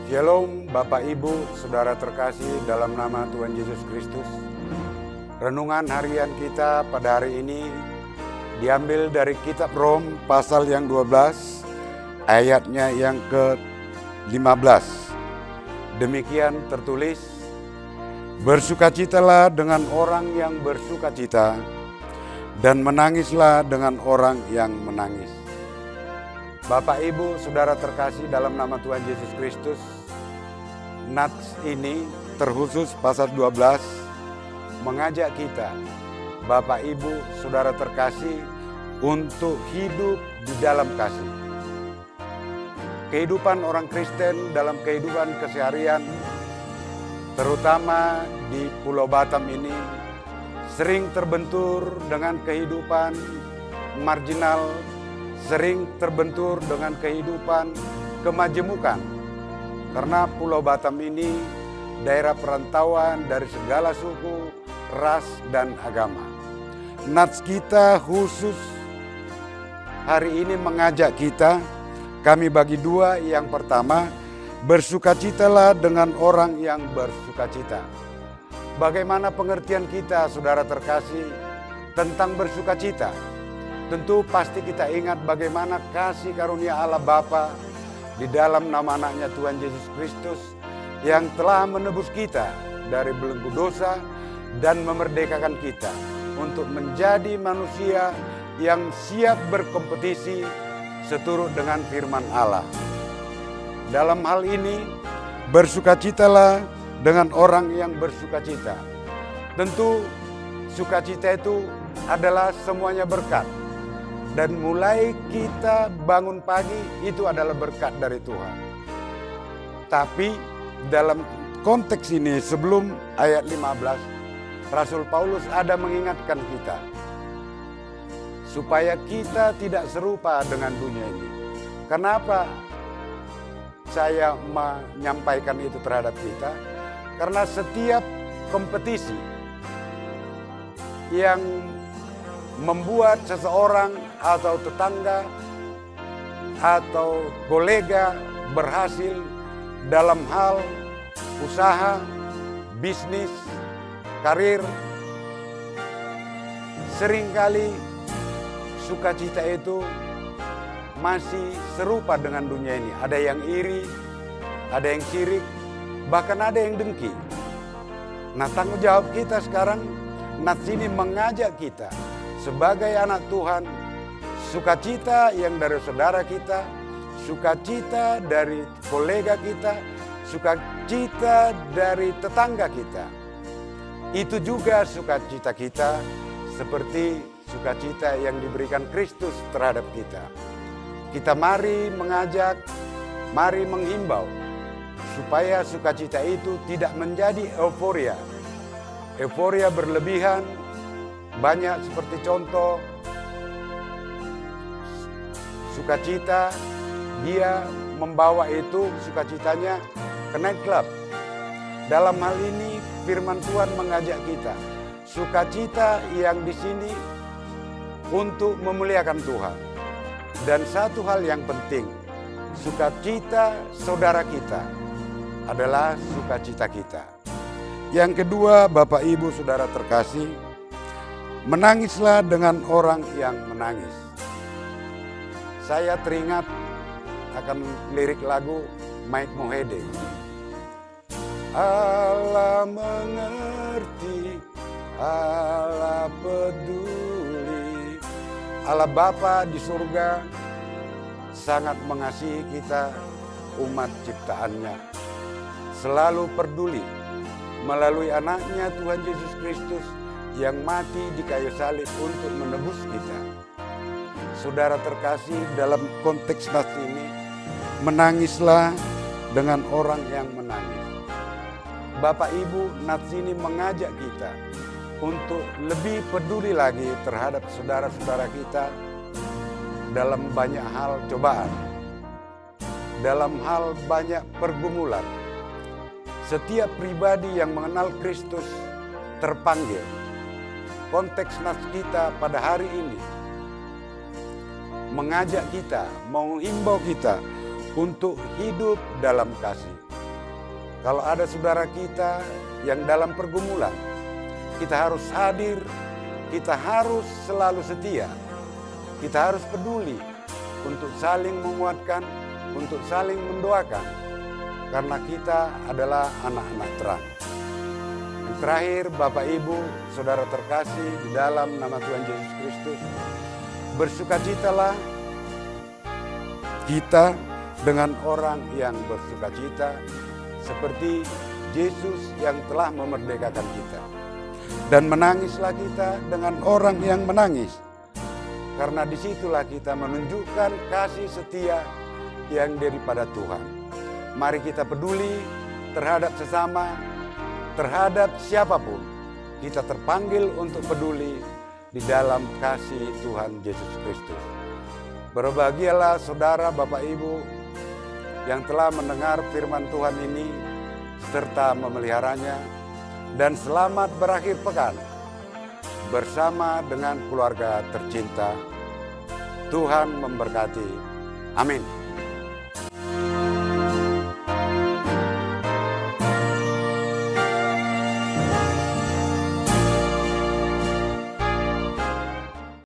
Shalom Bapak Ibu, Saudara terkasih dalam nama Tuhan Yesus Kristus. Renungan harian kita pada hari ini diambil dari kitab Rom pasal yang 12 ayatnya yang ke-15. Demikian tertulis, bersukacitalah dengan orang yang bersukacita dan menangislah dengan orang yang menangis. Bapak Ibu, Saudara terkasih dalam nama Tuhan Yesus Kristus, nats ini terkhusus pasal 12 mengajak kita, Bapak Ibu, Saudara terkasih, untuk hidup di dalam kasih. Kehidupan orang Kristen dalam kehidupan keseharian, terutama di Pulau Batam ini, sering terbentur dengan kehidupan marginal, sering terbentur dengan kehidupan kemajemukan. Karena Pulau Batam ini daerah perantauan dari segala suku, ras, dan agama. Nats kita khusus hari ini mengajak kita, kami bagi dua. Yang pertama, bersukacitalah dengan orang yang bersukacita. Bagaimana pengertian kita, saudara terkasih, tentang bersukacita? Tentu pasti kita ingat bagaimana kasih karunia Allah Bapa di dalam nama anaknya Tuhan Yesus Kristus yang telah menebus kita dari belenggu dosa dan memerdekakan kita untuk menjadi manusia yang siap berkompetisi seturut dengan firman Allah. Dalam hal ini, bersukacitalah dengan orang yang bersukacita. Tentu sukacita itu adalah semuanya berkat. Dan mulai kita bangun pagi itu adalah berkat dari Tuhan. Tapi dalam konteks ini sebelum ayat 15, Rasul Paulus ada mengingatkan kita supaya kita tidak serupa dengan dunia ini. Kenapa saya menyampaikan itu terhadap kita? Karena setiap kompetisi yang membuat seseorang atau tetangga atau kolega berhasil dalam hal usaha, bisnis, karir, seringkali sukacita itu masih serupa dengan dunia ini. Ada yang iri, ada yang sirik, bahkan ada yang dengki. Nah, tanggung jawab kita sekarang, nats ini mengajak kita sebagai anak Tuhan, sukacita yang dari saudara kita, sukacita dari kolega kita, sukacita dari tetangga kita. Itu juga sukacita kita seperti sukacita yang diberikan Kristus terhadap kita. Kita mari mengajak, mari menghimbau supaya sukacita itu tidak menjadi euforia. Euforia berlebihan, banyak seperti contoh sukacita, dia membawa itu sukacitanya ke nightclub. Dalam hal ini firman Tuhan mengajak kita, sukacita yang di sini untuk memuliakan Tuhan. Dan satu hal yang penting, sukacita saudara kita adalah sukacita kita. Yang kedua, Bapak Ibu Saudara terkasih, menangislah dengan orang yang menangis. Saya teringat akan lirik lagu Mike Mohede. Allah mengerti, Allah peduli. Allah Bapa di surga sangat mengasihi kita, umat ciptaannya. Selalu peduli melalui anaknya Tuhan Yesus Kristus yang mati di kayu salib untuk menebus kita. Saudara terkasih, dalam konteks nats ini, menangislah dengan orang yang menangis. Bapak Ibu, nats ini mengajak kita untuk lebih peduli lagi terhadap saudara-saudara kita dalam banyak hal cobaan, dalam hal banyak pergumulan. Setiap pribadi yang mengenal Kristus terpanggil. Konteks nats kita pada hari ini mengajak kita, menghimbau kita untuk hidup dalam kasih. Kalau ada saudara kita yang dalam pergumulan, kita harus hadir, kita harus selalu setia, kita harus peduli untuk saling menguatkan, untuk saling mendoakan, karena kita adalah anak-anak terang. Yang terakhir, Bapak Ibu, saudara terkasih di dalam nama Tuhan Yesus Kristus, bersukacitalah kita dengan orang yang bersukacita, seperti Yesus yang telah memerdekakan kita. Dan menangislah kita dengan orang yang menangis, karena disitulah kita menunjukkan kasih setia yang daripada Tuhan. Mari kita peduli terhadap sesama, terhadap siapapun. Kita terpanggil untuk peduli di dalam kasih Tuhan Yesus Kristus. Berbahagialah saudara, Bapak, Ibu yang telah mendengar firman Tuhan ini serta memeliharanya, dan selamat berakhir pekan bersama dengan keluarga tercinta. Tuhan memberkati. Amin.